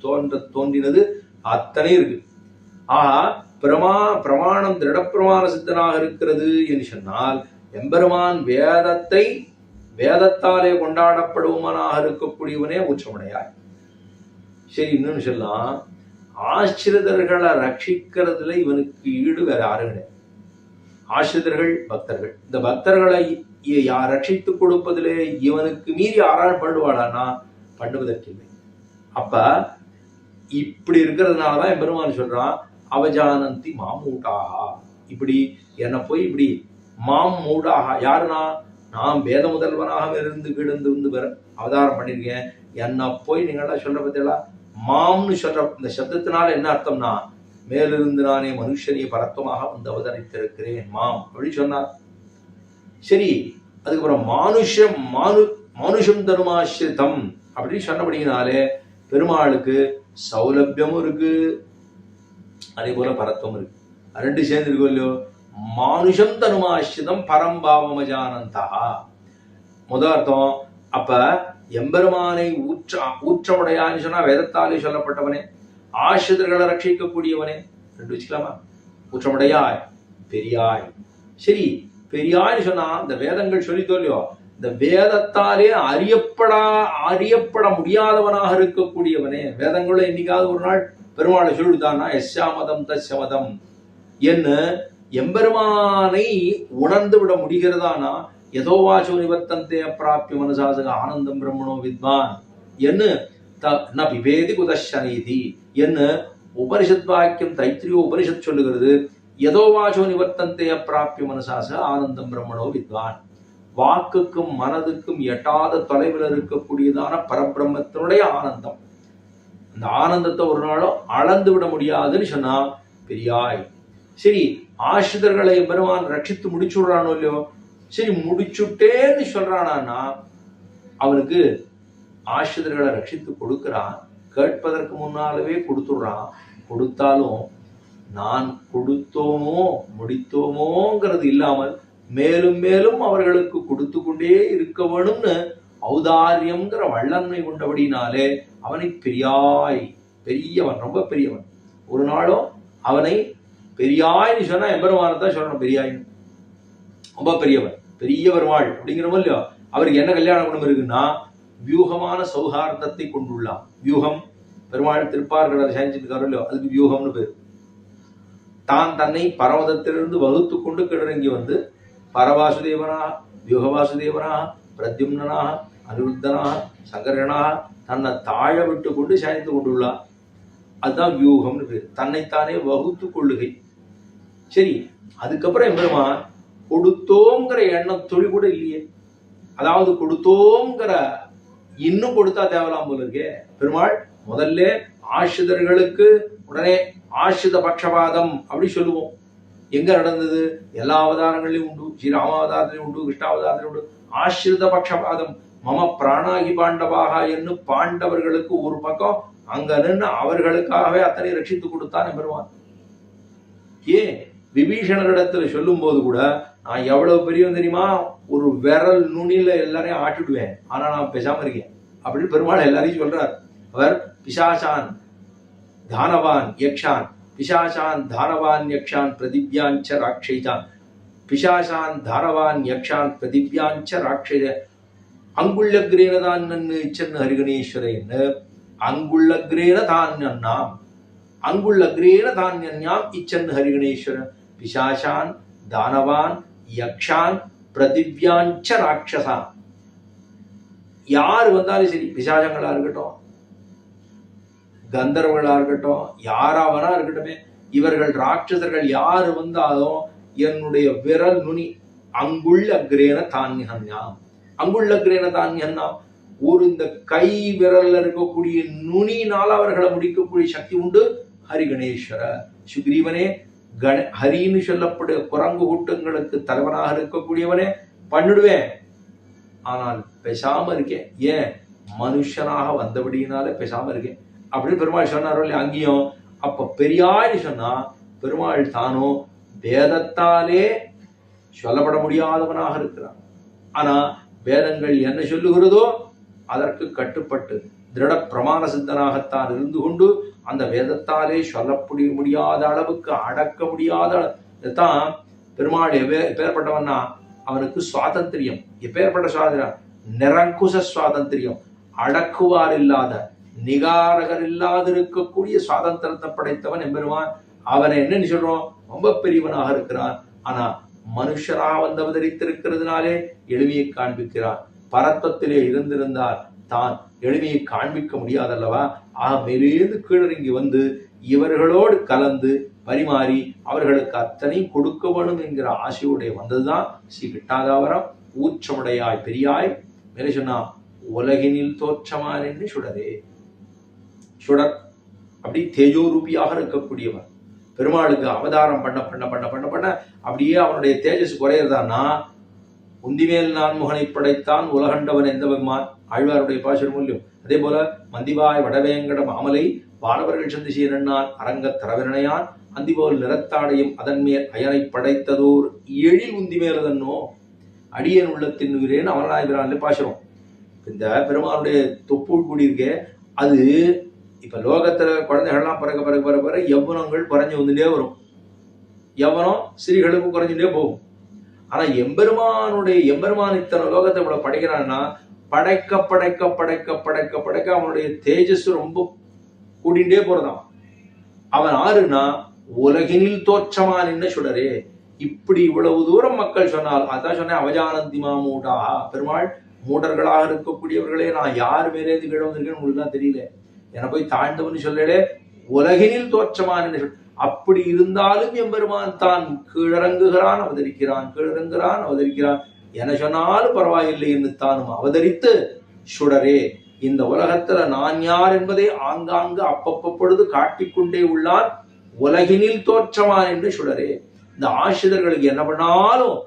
தோன்றினது, அத்தனை இருக்கு. ஆஹா பிரமாணம் திருடப்பிரமாண சித்தனாக இருக்கிறது என்று சொன்னால், எம்பெருமான் வேதத்தாலே கொண்டாடப்படுவனாக இருக்கக்கூடியவனே ஊற்றமுடையாய். சரி, இன்னொன்னு சொல்லலாம், ஆசிரிதர்களை ரட்சிக்கிறதுல இவனுக்கு ஈடு வேற யாரும் கிடையாது. ஆசிரிதர்கள் பக்தர்கள், இந்த பக்தர்களை ரட்சித்துக் கொடுப்பதிலே இவனுக்கு மீறி யாரால் பண்ணுவாடானா பண்ணுவதற்கில்லை. அப்ப இப்படி இருக்கிறதுனாலதான் என் பெருமான் சொல்றான், அவஜானந்தி மாமூட்டாகா. இப்படி என்னை போய் இப்படி மாமூடாகா, யாருனா நான் வேத முதல்வனாக இருந்து கிடந்து அவதாரம் பண்ணிருக்கேன், என்னை போய் நீங்கள்லாம் சொல்ற பத்தியா மாம்னு சொல்ற இந்த சப்தத்தினால என்ன அர்த்தம்னா, மேலிருந்து நானே மனுஷனிய பரத்துவமாக வந்து அவதரித்திருக்கிறேன் மாம் அப்படின்னு சொன்னார். சரி, அதுக்கப்புறம் மானுஷம் தருமாசிரிதம் அப்படின்னு சொன்னபடினாலே பெருமாளுக்கு சௌலபியமும் இருக்கு, அதே போல பரத்துவம் இருக்கு. ரெண்டு சேர்ந்து இருக்கோ இல்லையோ. மானுஷம் தனுமாசிரிதம் பரம்பாவமஜானந்தா முதல் அர்த்தம். அப்ப எம்பெருமானை ஊற்றமுடையான்னு சொன்னா வேதத்தாலே சொல்லப்பட்டவனே, ஆசிரியர்களை ரட்சிக்கக்கூடியவனே, ரெண்டு வச்சுக்கலாமா? ஊற்றமுடையாய் பெரியாய். சரி, பெரியாய்னு சொன்னா இந்த வேதங்கள் சொல்லித்தோ இல்லையோ, இந்த வேதத்தாலே அறியப்பட முடியாதவனாக இருக்கக்கூடியவனே. வேதங்களை என்னைக்காவது ஒரு நாள் பெருமாளை சொல்லுதானா எஸ்யாமதம் தஸ்யமதம் என்று எம்பெருமானை உணர்ந்து விட முடிகிறதானா யதோவாச்சோ நிவர்த்தந்தே அப்பிராப்ய மனசாசக ஆனந்தம் பிரம்மணோ வித்வான் என்று ந பிபேதி குதஷனீதி என்று உபனிஷத் வாக்கியம் தைத்திரியோ உபனிஷத் சொல்லுகிறது. யதோவாச்சோ நிவர்த்தந்தே அப்பிராப்ய மனசாசக ஆனந்தம் பிரம்மணோ வித்வான். வாக்குக்கும் மனதுக்கும் எட்டாத தொலைவில் இருக்கக்கூடியதான பரபிரம்மத்தினுடைய ஆனந்தம். அந்த ஆனந்தத்தை ஒரு நாளும் அளந்து விட முடியாதுன்னு சொன்னா பெரியாய். சரி, ஆசிரியர்களை பெருமான் ரட்சித்து முடிச்சுடுறானோ இல்லையோ, சரி முடிச்சுட்டேன்னு சொல்றானா, அவனுக்கு ஆசிரியர்களை ரட்சித்து கொடுக்கிறான். கேட்பதற்கு முன்னாலவே கொடுத்துடுறான். கொடுத்தாலும் நான் கொடுத்தோமோ முடித்தோமோங்கிறது இல்லாமல் மேலும் மேலும் அவர்களுக்கு கொடுத்து கொண்டே இருக்க வேணும்னு ஔதாரியம்ங்கிற வல்லன்மை கொண்டபடினாலே அவனை பெரியாய், பெரியவன், ரொம்ப பெரியவன். ஒரு நாளும் அவனை பெரியாய்னு சொன்னா எம்பெருமானத்தான் சொல்லணும். பெரியாயின்னு ரொம்ப பெரியவன், பெரிய பெருமாள் அப்படிங்கிறவோ இல்லையோ. அவருக்கு என்ன கல்யாண குணம் இருக்குன்னா வியூகமான சௌஹார்தத்தை கொண்டுள்ளான். வியூகம் பெருமாள் திருப்பார்களை சாய்ச்சிருக்காரோ இல்லையோ, அதுக்கு வியூகம்னு பேர். தான் தன்னை பரமதத்திலிருந்து வகுத்து கொண்டு கிடறங்கி வந்து பரவாசுதேவனாக, வியூகவாசுதேவனாக, பிரத்யும்னாக, அனிருத்தனாக, சங்கரனாக தன்னை தாழ விட்டு கொண்டு சாய்ந்து கொண்டுள்ளார். அதுதான் வியூகம்னு பேர். தன்னைத்தானே வகுத்து கொள்ளுகை. சரி, அதுக்கப்புறம் எம்பெருமான் கொடுத்தோங்கிற எண்ணம் துளி கூட இல்லையே. அதாவது கொடுத்தோங்கிற இன்னும் கொடுத்தா தேவலாம் போல இருக்கே. பெருமாள் முதல்ல ஆசிரியர்களுக்கு உடனே ஆசிரித பட்சபாதம் அப்படி சொல்லுவோம். எங்க நடந்தது? எல்லா அவதாரங்களையும் உண்டு. ஸ்ரீராமாவதாரத்திலையும் உண்டு, கிருஷ்ணாவதாரத்திலையும் உண்டு. ஆசிரித பட்சபாதம். மம பிராணாகி பாண்டவாக என்று பாண்டவர்களுக்கு ஒரு பக்கம் அங்க நின்று அவர்களுக்காகவே அத்தனை ரட்சித்து கொடுத்தான் பெருமான். ஏன் விபீஷணரிடத்துல சொல்லும் போது கூட நான் எவ்வளவு பெரியவன் தெரியுமா, ஒரு விரல் நுனியில எல்லாரையும் ஆட்டிடுவேன், ஆனா நான் பேசாம இருக்கேன் அப்படின்னு பெருமாள் எல்லாரையும் சொல்றார். அவர் பிசாசான் தானவான் யக்ஷான், பிசாசான் தானவான் யக்ஷான் பிரதிவ்யாஞ்ச ராட்சைதான், பிசாசான் தானவான் யக்ஷான் பிரதிவ்யாஞ்ச ராட்சைத அங்குள்ளக்ரேனதான் நன்னு இச்சன்னு ஹரிகணேஸ்வரன்னு அங்குள்ளக்ரேன தான்யம் அங்குள்ளக்ரேன தான்யம் இச்சன்னு ஹரிகணேஸ்வர பிசாசான் தானவான் யக்ஷான் பிரதிவ்யாஞ்ச ராட்சசான். யார் வந்தாலும் சரி, பிசாசங்களா இருக்கட்டும், கந்தர்வங்களா இருக்கட்டும், யாராவனா இருக்கட்டுமே, இவர்கள் ராட்சசர்கள் யாரு வந்தாலும் என்னுடைய விரல் நுனி அங்குள்ள அக்ரேன தான்யம், அங்குள்ள அக்ரேன தான்யம்னா ஒரு இந்த கை விரல்ல இருக்கக்கூடிய நுனியினால் அவர்களை முடிக்கக்கூடிய சக்தி உண்டு. ஹரி கணேஸ்வர சுக்ரீவனே, ஹரின்னு சொல்லப்படும் குரங்கு கூட்டங்களுக்கு தலைவனாக இருக்கக்கூடியவனே பண்ணிடுவேன், ஆனால் பேசாம இருக்கேன். ஏன்? மனுஷனாக வந்தபடியினால பேசாம இருக்கேன் அப்படின்னு பெருமாள் சொன்னாரோ இல்லையா அங்கேயும். அப்ப பெரியாய் சொன்னா பெருமாள் தானோ வேதத்தாலே சொல்லப்பட முடியாதவனாக இருக்கிறான். ஆனா வேதங்கள் என்ன சொல்லுகிறதோ அதற்கு கட்டுப்பட்டு திருட பிரமாண சித்தனாகத்தான் இருந்து கொண்டு அந்த வேதத்தாலே சொல்லப்பட முடியாத அளவுக்கு அடக்க முடியாத தான் பெருமாள் எப்பேற்பட்டவன்னா அவனுக்கு சுவாதந்திரியம். எப்பேற்பட்ட சுவாதந்திரம்? நிரங்குச சுவாதந்திரியம். அடக்குவார் இல்லாத, நிகாரகர் இல்லாது இருக்கக்கூடிய சுவாதந்திரத்தை படைத்தவன் எம்பெருமான். அவனை என்னன்னு சொல்றோம்? ரொம்ப பெரியவனாக இருக்கிறான். ஆனா மனுஷராக வந்து அவதரித்திருக்கிறதுனாலே எளிமையை காண்பிக்கிறார். பரத்வத்திலே இருந்திருந்தால் தான் எளிமையை காண்பிக்க முடியாதல்லவா? ஆக மேலேந்து கீழறங்கி வந்து இவர்களோடு கலந்து பரிமாறி அவர்களுக்கு அத்தனை கொடுக்க வேணும் என்கிற ஆசையுடைய வந்ததுதான் ஸ்ரீ கிட்டாதாவரம். ஊற்றமுடையாய் பெரியாய் மேலே சொன்னா உலகினில் தோற்றமான் என்று சுடரே. சுடர் அப்படி தேஜோரூபியாக இருக்கக்கூடியவன். பெருமாளுக்கு அவதாரம் பண்ண பண்ண பண்ண பண்ண பண்ண அப்படியே அவனுடைய தேஜஸ் குறையிறதான்னா உந்திமேல் நான் முகனை படைத்தான் உலகண்டவன் எந்த பெருமான் ஆழ்வாருடைய பாசுரம் இல்லையும். அதே போல மந்திவாய் வடவேங்கட மாமலை வானவர்கள் சந்திசிய நன்னான் அரங்க தரவினையான் அந்திபோல் நிறத்தாடையும் அதன் மேல் அயனை படைத்ததோர் எழில் உந்தி மேலதன்னோ அடியன் உள்ளத்தின் உயிரேன்னு அவனாய்கிறான் பாசுரம். இந்த பெருமானுடைய தொப்புள் கூடியிருக்கே அது இப்ப லோகத்துல குழந்தைகள்லாம் பிறகு பிறகு பிறகு பிறகு யவனங்கள் குறைஞ்சு வந்துட்டே வரும். யவனம் ஸ்திரீகளுக்கு குறைஞ்சுட்டே போகும். ஆனா எம்பெருமான் இத்தனை லோகத்தை இவ்வளவு படைக்கிறான்னா படைக்க படைக்க படைக்க படைக்க படைக்க அவனுடைய தேஜஸ் ரொம்ப கூடிண்டே போறதான். அவன் ஆறுனா உலகினில் தோற்றமான சுடரே. இப்படி இவ்வளவு தூரம் மக்கள் சொன்னால், அதான் சொன்னேன், அவஜானந்திமா மூடா, பெருமாள் மூடர்களாக இருக்கக்கூடியவர்களே நான் யார் மேலே கீழே வந்திருக்கேன்னு உங்களுக்கு தான் தெரியல, என போய் தாழ்ந்தவன் சொல்லலே, உலகினில் தோற்றமான. அப்படி இருந்தாலும் எம்பெருமான் தான் கீழறங்குகிறான் அவதரிக்கிறான் என சொன்னாலும் பரவாயில்லை என்று தானும் அவதரித்து சுடரே இந்த உலகத்துல நான் யார் என்பதை ஆங்காங்கு அப்பப்பொழுது காட்டிக்கொண்டே உள்ளான். உலகினில் தோற்றமான் என்று சுடரே. இந்த ஆசிரியர்களுக்கு என்ன பண்ணாலும்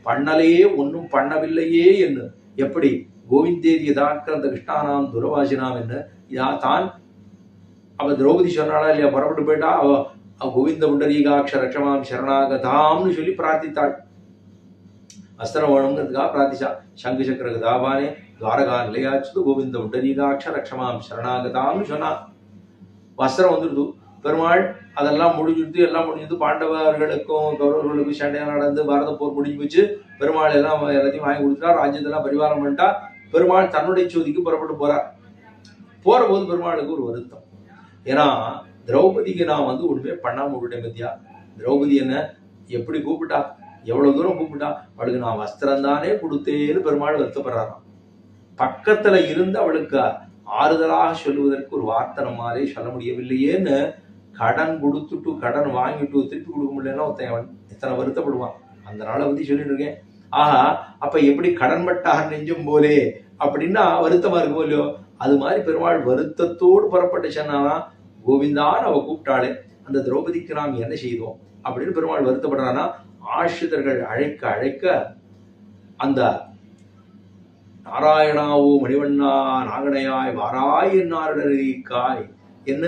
பண்ணலையே, ஒன்னும் பண்ணவில்லையே என்று, எப்படி கோவிந்தேதிய தாக்கிரந்த கிருஷ்ணானாம் துரவாசினாம் என்று தான் அவ திரௌபதி சொன்னாளா இல்லையா, புறப்பட்டு போயிட்டா, அவ கோவிந்த புண்டரீகாட்ச ரட்சமாம் சரணாகதாம்னு சொல்லி பிரார்த்தித்தாள். வஸ்திரம் வேணுங்கிறதுக்காக பிரார்த்திச்சா. சங்கு சக்கர கதாபானே துவாரகா நிலையாச்சு கோவிந்த புண்டரீகாட்ச ரட்சமாம் சரணாகதாம்னு சொன்னா. வஸ்திரம் வந்துடுது. பெருமாள் அதெல்லாம் முடிஞ்சது. பாண்டவர்களுக்கும் கௌரவர்களுக்கும் சண்டையா நடந்து பாரத போர் முடிஞ்சு போச்சு. பெருமாள் எல்லாத்தையும் வாங்கி கொடுத்துட்டா, ராஜ்யத்தெல்லாம் பரிவாரம் பண்ணிட்டா. பெருமாள் தன்னுடைய சோதிக்கு புறப்பட்டு போறார். போற போது பெருமாளுக்கு ஒரு வருத்தம். ஏன்னா திரௌபதிக்கு நான் ஒண்ணுமே பண்ணாம விட்டேன் பத்தியா. திரௌபதி என்ன எப்படி கூப்பிட்டா, எவ்வளவு தூரம் கூப்பிட்டா, அவளுக்கு நான் வஸ்திரம் தானே கொடுத்தேன்னு பெருமாள் வருத்தப்படுறாராம். பக்கத்துல இருந்து அவளுக்கு ஆறுதலாக சொல்லுவதற்கு ஒரு வார்த்தை நம்மாலே சொல்ல முடியவில்லையேன்னு கடன் கொடுத்துட்டு கடன் வாங்கிட்டு திருப்பி கொடுக்க முடியலன்னா ஒருத்தன் எத்தனை வருத்தப்படுவான். அந்த நாளை சொல்லிட்டு இருக்கேன். ஆஹா, அப்ப எப்படி கடன் பட்டாக நெஞ்சும் போலே அப்படின்னா வருத்தமா இருக்கும் இல்லையோ, அது மாதிரி பெருமாள் வருத்தத்தோடு புறப்பட்டு சொன்னா, கோவிந்தான் அவ கூப்பிட்டாளே, அந்த திரௌபதிக்கு நாம் என்ன செய்தோம் அப்படின்னு பெருமாள் வருத்தப்படுறான்னா, ஆசிரியர்கள் அழைக்க அழைக்க அந்த நாராயணாவோ மணிவண்ணா நாகனையாய் வாராய் என்னாரிடரிக்காய் என்ன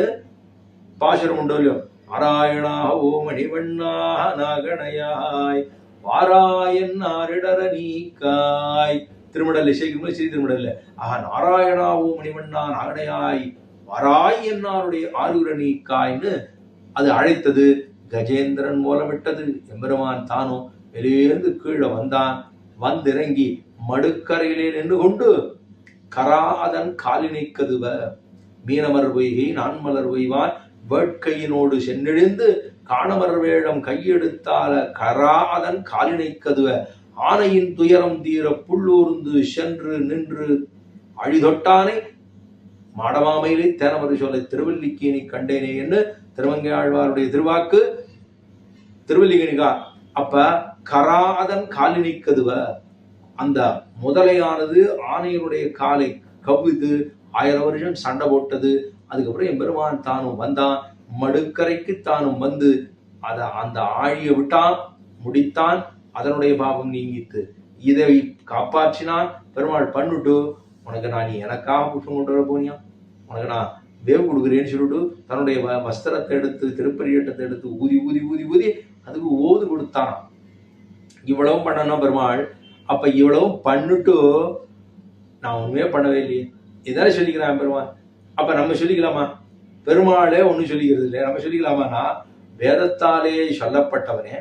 பாசுரம் உண்டோ இல்லையோ, நாராயணாவோ மணிவண்ணா நாகனையாய் வாராய் என்னாரிடர நீக்காய். திருமடல்ல சேர்க்கும் ஸ்ரீ திருமடல்ல, ஆஹா, நாராயணாவோ மணிவண்ணா நாகனையாய் வாராய் என்னாருடைய ஆறுகிற நீக்காய்ன்னு அது அழைத்தது. கஜேந்திரன் மூலமிட்டது. எம்பெருமான் தானும் வெளியேந்து கீழே வந்தான். வந்திறங்கி மடுக்கரையிலே நின்று கொண்டு கராதன் காலினை கதுவ மீனமர் வைகை நான்மலர் வைவான் வேட்கையினோடு சென்றெழுந்து காணமர் வேடம் கையெடுத்தால கராதன் காலினை கதுவ ஆனையின் துயரம் தீர புள்ளூர்ந்து சென்று நின்று அழிதொட்டானை மாடமாமையிலே தேனமரு சோலை திருவல்லிக்கேணி கண்டேனே என்று திருமங்கை ஆழ்வாருடைய திருவாக்கு. திருவல்லிக்கேணிகா அப்ப கராதன் காலினை கதுவ, அந்த முதலையானது ஆணையனுடைய காலை கவ்விது 1000 வருஷம் சண்டை போட்டது. அதுக்கப்புறம் எம்பெருமான் தானும் வந்தான். மடுக்கரைக்கு தானும் வந்து அந்த ஆழிய விட்டான், முடித்தான். அதனுடைய பாவம் நீங்கித்து. இதை காப்பாற்றினான். பெருமாள் பண்ணுட்டு, உனக்கு நான் எனக்காக புஷ்பம் கொண்டு வர போனியா, உனக்கு நான் வேவு கொடுக்குறேன்னு சொல்லிட்டு தன்னுடைய வஸ்திரத்தை எடுத்து திருப்பரியட்டத்தை எடுத்து ஊதி ஊதி ஊதி ஊதி அதுக்கு ஓது கொடுத்தான். இவ்வளவும் பண்ணனா பெருமாள். அப்ப இவ்வளவும் பண்ணிட்டு நான் ஒண்ணுமே பண்ணவே இல்லையே, இதானே சொல்லிக்கிறான் பெருமாள். அப்ப நம்ம சொல்லிக்கலாமா? பெருமாளே ஒன்னும் சொல்லிக்கிறது இல்லையா, நம்ம சொல்லிக்கலாமான்னா, வேதத்தாலே சொல்லப்பட்டவனே,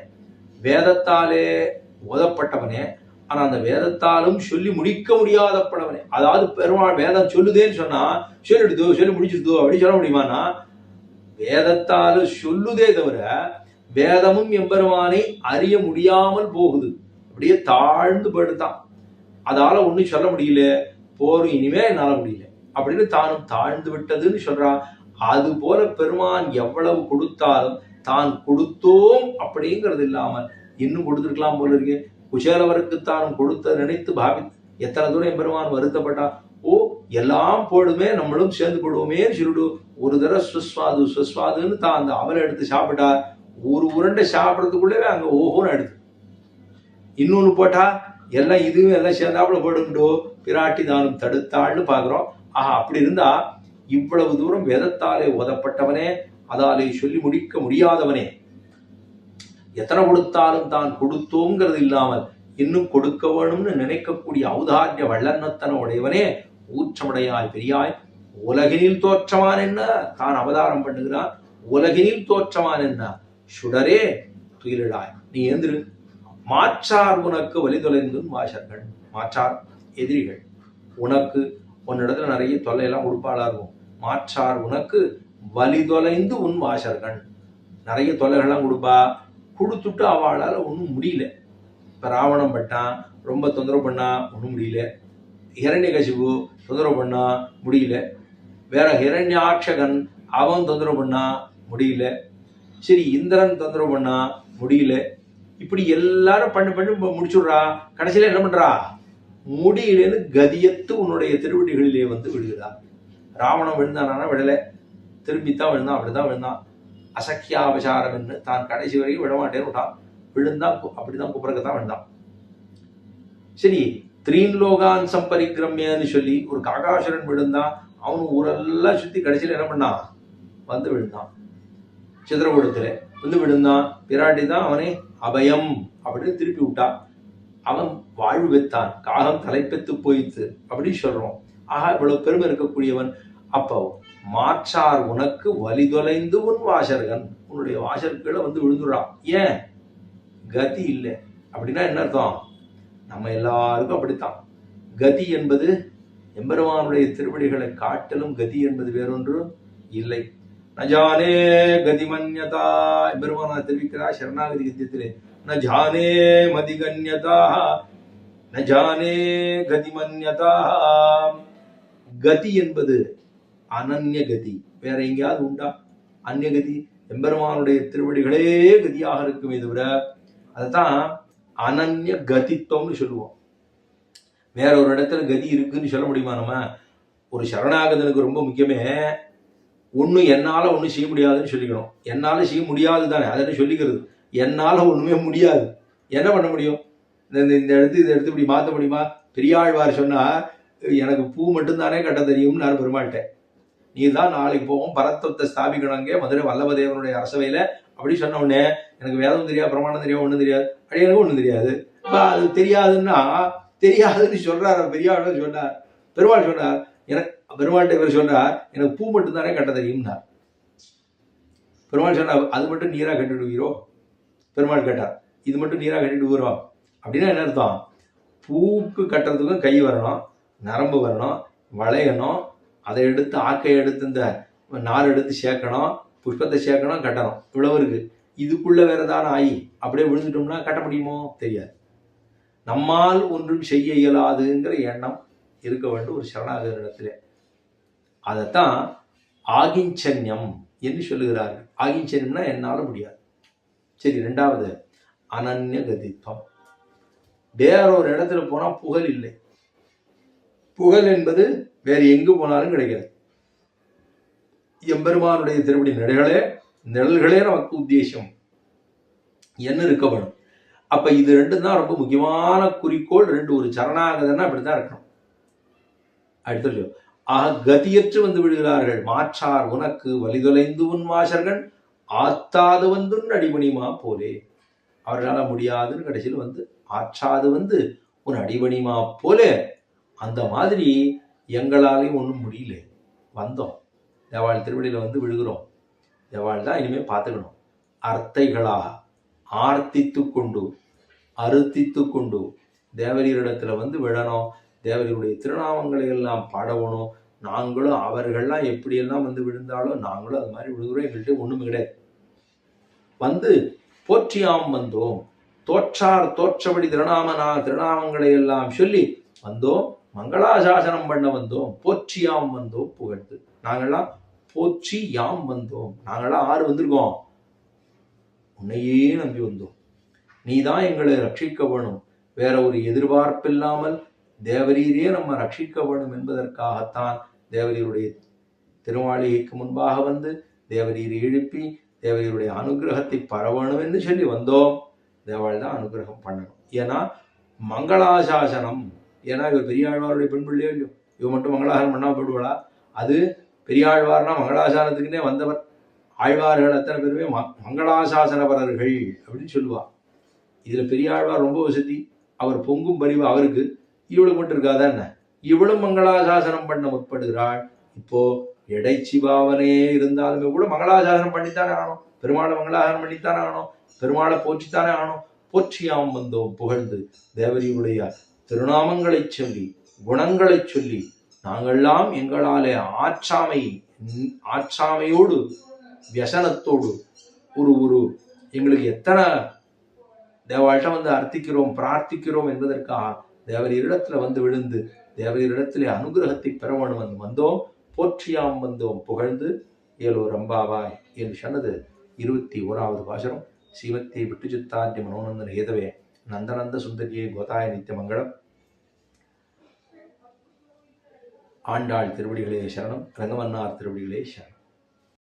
வேதத்தாலே ஓதப்பட்டவனே, ஆனா அந்த வேதத்தாலும் சொல்லி முடிக்க முடியாதப்படவனே. அதாவது பெருமாள் வேதம் சொல்லுதேன்னு சொன்னா சொல்லிடுதோ சொல்லி முடிச்சிருதோ அப்படின்னு சொல்ல முடியுமானா, வேதத்தாலும் சொல்லுதே தவிர வேதமும் எம்பெருமானை அறிய முடியாமல் போகுது. அப்படியே தாழ்ந்து போயிடுதான். அதால ஒன்னும் சொல்ல முடியல, போரும் இனிமே என்னால முடியல அப்படின்னு தானும் தாழ்ந்து விட்டதுன்னு சொல்றான். அது போல பெருமான் எவ்வளவு கொடுத்தாலும் தான் கொடுத்தோம் அப்படிங்கிறது இல்லாமல் இன்னும் கொடுத்துருக்கலாம் போல இருக்கு. குசேலவருக்கு தானும் கொடுத்த நினைத்து பாவித்து எத்தனை தூரம் எம்பெருமான் வருத்தப்பட்டான். ஓ, எல்லாம் போடுமே, நம்மளும் சேர்ந்து போடுவோமே சொல்லிடு. ஒரு தடவை சுஸ்வாதுன்னு தான் அந்த அவரை எடுத்து சாப்பிட்டா, ஒரு உருண்டை சாப்பிடறதுக்குள்ளவே அங்க ஓஹோன்னு எடுத்து இன்னொன்னு போட்டா எல்லாம் இதுவும் எல்லாம் சேர்ந்தாப்புல போடுங்கடோ பிராட்டி தானும் தடுத்தாள்னு பாக்குறோம். ஆஹா, அப்படி இருந்தா இவ்வளவு தூரம் வேதத்தாலே ஓதப்பட்டவனே, அதாலே சொல்லி முடிக்க முடியாதவனே, எத்தனை கொடுத்தாலும் தான் கொடுத்தோங்கிறது இல்லாமல் இன்னும் கொடுக்க வேணும்னு நினைக்கக்கூடிய ஔதாரிய வல்லன்னத்தன உடையவனே, ஊற்றமுடையாய் பெரியாய் உலகினில் தோற்றமான் என்ன தான் அவதாரம் பண்ணுகிறான். உலகினில் தோற்றமான் என்ன சுடரே துயிலாய், நீ எழுந்திரு, மாற்றார் உனக்கு வலிதொலைந்து வாசர்கள். மாற்றார் எதிரிகள் உனக்கு உன்னிடத்துல நிறைய தொல்லையெல்லாம் கொடுப்பாளா இருக்கும். மாற்றார் உனக்கு வலிதொலைந்து உன் வாசர்கள், நிறைய தொல்லைகள்லாம் கொடுத்துட்டு அவளால் ஒன்றும் முடியல. இப்போ ராவணம் பட்டான், ரொம்ப தொந்தரவு பண்ணா ஒன்றும் முடியல. ஹிரண்யகசிபு தொந்தரவு பண்ணா முடியல. வேற ஹிரண்யாட்சகன் அவன் தொந்தரவு பண்ணா முடியல. சரி, இந்திரன் தொந்தரவு பண்ணா முடியல. இப்படி எல்லாரும் பண்ணி முடிச்சுடுறா. கடைசியில என்ன பண்றா? முடியலன்னு கதியத்து உன்னுடைய திருவடிகளிலே வந்து விழுகிறார். ராவணன் விழுந்தானா விடலை, திரும்பித்தான் விழுந்தான். அப்படிதான் விழுந்தான். அசக்கியாபசாரம் என்று தான் கடைசி வரைக்கும் விடமாட்டேன்னு விட்டான். விழுந்தான், அப்படிதான் குப்புறக்கத்தான் விழுந்தான். சரி, த்ரீன்லோகான் சம்பரிக்கிரமியன்னு சொல்லி ஒரு காகாசுரன் விழுந்தான். அவனு ஊரெல்லாம் சுத்தி கடைசியில் என்ன பண்ணான்? வந்து விழுந்தான். சித்திரகூடத்துல வந்து விழுந்தான். பிராட்டி தான் அவனை அபயம் அப்படின்னு திருப்பி விட்டான். அவன் வாழ்வு பெற்றான். காகம் தலைப்பெத்து போயித்து அப்படின்னு சொல்றோம். ஆக இவ்வளவு பெருமை இருக்கக்கூடியவன். அப்போ மாற்றார் உனக்கு வலிதொலைந்து உன் வாசர்கள், உன்னுடைய வாசல்களை வந்து விழுந்துடுறான். ஏன்? கதி இல்லை. அப்படின்னா என்ன அர்த்தம்? நம்ம எல்லாருக்கும் அப்படித்தான். கதி என்பது எம்பெருமானுடைய திருவடிகளை காட்டிலும் கதி என்பது வேறொன்று இல்லை. நஜானே கதிமன்யதா எம்பெருமானார் தெரிவிக்கிறார் சரணாகதி கத்தியத்திலே. நஜானே மதிகன்யதா நஜானே கதிமன்யதா. கதி என்பது அனன்ய கதி. வேற எங்கேயாவது உண்டா? அந்நியகதி எம்பெருமானுடைய திருவடிகளே கதியாக இருக்குமே தவிர, அதுதான் அனன்ய கதித்துவம்னு சொல்லுவோம். வேற ஒரு இடத்துல கதி இருக்குன்னு சொல்ல முடியுமா? நம்ம ஒரு சரணாகதனுக்கு ரொம்ப முக்கியமே ஒண்ணு என்னால ஒண்ணு செய்ய முடியாதுன்னு சொல்லிக்கணும். என்னால செய்ய முடியாது தானே, அதை சொல்லிக்கிறது. என்னால ஒண்ணுமே முடியாது, என்ன பண்ண முடியும்? இந்த இடத்து இதை எடுத்து இப்படி மாற்ற முடியுமா? பெரியாழ்வார் சொன்னா, எனக்கு பூ மட்டும்தானே கட்ட தெரியும்னு நான் பெருமாள்கிட்ட. நீ தான் நாளைக்கு போவோம் பரத்தத்தை ஸ்தாபிக்கணுங்க மதுரை வல்லபதேவனுடைய அரசவையில அப்படி சொன்ன உடனே, எனக்கு வேதம் தெரியாது, பிரமாணம் தெரியாது, ஒண்ணும் தெரியாது. அப்படி எனக்கு ஒண்ணும் தெரியாது. அது தெரியாதுன்னா தெரியாதுன்னு சொல்றாரு பெரியாழ்வார் சொன்னார். பெருமாள் சொன்னார், எனக்கு பெருமாள்கிட்ட இவர் சொன்னார், எனக்கு பூ மட்டும் தானே கட்ட தெரியும்னார். பெருமாள் சொன்னார், அது மட்டும் நீரா கட்டிடுவீரோ? பெருமாள் கேட்டார், இது மட்டும் நீரா கட்டிடுவீரோ? அப்படின்னா என்ன அர்த்தம்? பூக்கு கட்டுறதுக்கும் கை வரணும், நரம்பு வரணும், வளையணும், அதை எடுத்து ஆக்கையை எடுத்து இந்த நார் எடுத்து சேர்க்கணும், புஷ்பத்தை சேர்க்கணும், கட்டணும். இவ்வளவு இருக்கு. இதுக்குள்ள வேற ஏதாவது ஆகி அப்படியே விழுந்துட்டோம்னா கட்ட முடியுமோ? தெரியாது. நம்மால் ஒன்றும் செய்ய இயலாதுங்கிற எண்ணம் இருக்க வேண்டும் ஒரு சரணாகத இடத்துல. அதைத்தான் ஆகிஞ்சன்யம் என்று சொல்லுகிறார்கள். ஆகிஞ்சன்யம்னா என்னால முடியாது. சரி, ரெண்டாவது அனன்ய கதித்வம். வேற ஒரு இடத்துல போனா புகழ் இல்லை. புகழ் என்பது வேற எங்கு போனாலும் கிடைக்காது. எம்பெருமானுடைய திருவடி நிழல்களே நமக்கு உத்தேசம் என்ன இருக்க வேணும். அப்ப இது ரெண்டும் தான் ரொம்ப முக்கியமான குறிக்கோள். ரெண்டு ஒரு சரணாகதன்னா அப்படித்தான் இருக்கணும். அடுத்து ஆக கதியற்று வந்து விடுகிறார்கள். மாற்றார் உனக்கு வலிதொலைந்து உன் வாசர்கள் ஆத்தாது வந்து அடிபணிமா போலே. அவர்களால் முடியாதுன்னு கடைசியில் வந்து ஆற்றாது வந்து உன் அடிபணிமா போலே. அந்த மாதிரி எங்களாலையும் ஒன்றும் முடியல, வந்தோம் தேவாள் திருவடியில வந்து விழுகிறோம். தேவாள் தான் இனிமேல் பார்த்துக்கணும். அர்த்தைகளாக ஆர்த்தித்து கொண்டு அறுத்தித்து கொண்டு தேவரீரிடத்துல வந்து விழணும். தேவரீருடைய திருநாமங்களை எல்லாம் பாடணும். நாங்களும் அவர்கள்லாம் எப்படியெல்லாம் வந்து விழுந்தாலும் நாங்களும் அது மாதிரி விழுகிறோம். எங்கள்கிட்ட ஒண்ணுமே கிடையாது. வந்து போற்றியாம் வந்தோம், தோற்றார் தோற்றபடி திருநாமங்களை எல்லாம் சொல்லி வந்தோம். மங்களாசாசனம் பண்ண வந்தோம். போற்றியாம் வந்தோம் புகழ்ந்து. நாங்கள்லாம் போற்றி யாம் வந்தோம். நாங்கள்லாம் ஆறு வந்திருக்கோம், உன்னையே நம்பி வந்தோம். நீதான் எங்களை ரட்சிக்க வேணும். வேற ஒரு எதிர்பார்ப்பில்லாமல் தேவரீரே நம்ம ரட்சிக்க வேணும் என்பதற்காகத்தான் தேவரீருடைய திருமாளிகைக்கு முன்பாக வந்து தேவரீரை எழுப்பி தேவரீருடைய அனுகிரகத்தை பரவணும் என்று சொல்லி வந்தோம். தேவாள் தான் அனுகிரகம் பண்ணணும். ஏன்னா மங்களாசாசனம். ஏன்னா இவர் பெரியாழ்வாருடைய பெண் பிள்ளையோ இல்லையோ, இவ மட்டும் மங்களாசாரம் பண்ணாம போயிடுவாளா? அது பெரியாழ்வார்னா மங்களாசாசனத்துக்குன்னே வந்தவர். ஆழ்வார்கள் அத்தனை பேருமே மங்களாசாசனவரர்கள் அப்படின்னு சொல்லுவா. இதுல பெரியாழ்வார் ரொம்ப வசதி. அவர் பொங்கும் பரிவு அவருக்கு, இவளுக்கு மட்டும் இருக்காதா என்ன? இவளும் மங்களாசாசனம் பண்ண முற்படுகிறாள். இப்போ இடைச்சிபாவனே இருந்தாலுமே கூட மங்களாசாசனம் பண்ணித்தானே ஆகணும். பெருமாளை மங்களாசாசனம் பண்ணித்தானே ஆகணும். பெருமாளை போற்றித்தானே ஆகணும். போற்றியாம் வந்தோம் புகழ்ந்து தேவரியுடைய திருநாமங்களைச் சொல்லி குணங்களைச் சொல்லி நாங்கள்லாம் எங்களாலே ஆற்றாமையோடு வியசனத்தோடு ஒரு எங்களுக்கு எத்தனை தேவாள்கிட்ட வந்து அர்த்திக்கிறோம் பிரார்த்திக்கிறோம் என்பதற்காக தேவரீரிடத்துல வந்து விழுந்து தேவரீரிடத்திலே அனுகிரகத்தை பெற வேண்டும் வந்தோம் போற்றியாம் வந்தோம் புகழ்ந்து ஏலோ ரம்பாவாய் என்று சொன்னது 21வது பாசுரம். ஸ்ரீமத்தி விட்டுச்சித்தாண்டி மனோநந்தன ஹேதவே நந்தநந்த சுந்தரியை கோதாய நித்தியமங்கலம். ஆண்டாள் திருவடிகளே சரணம், ரங்கமன்னார் திருவடிகளே சரணம்.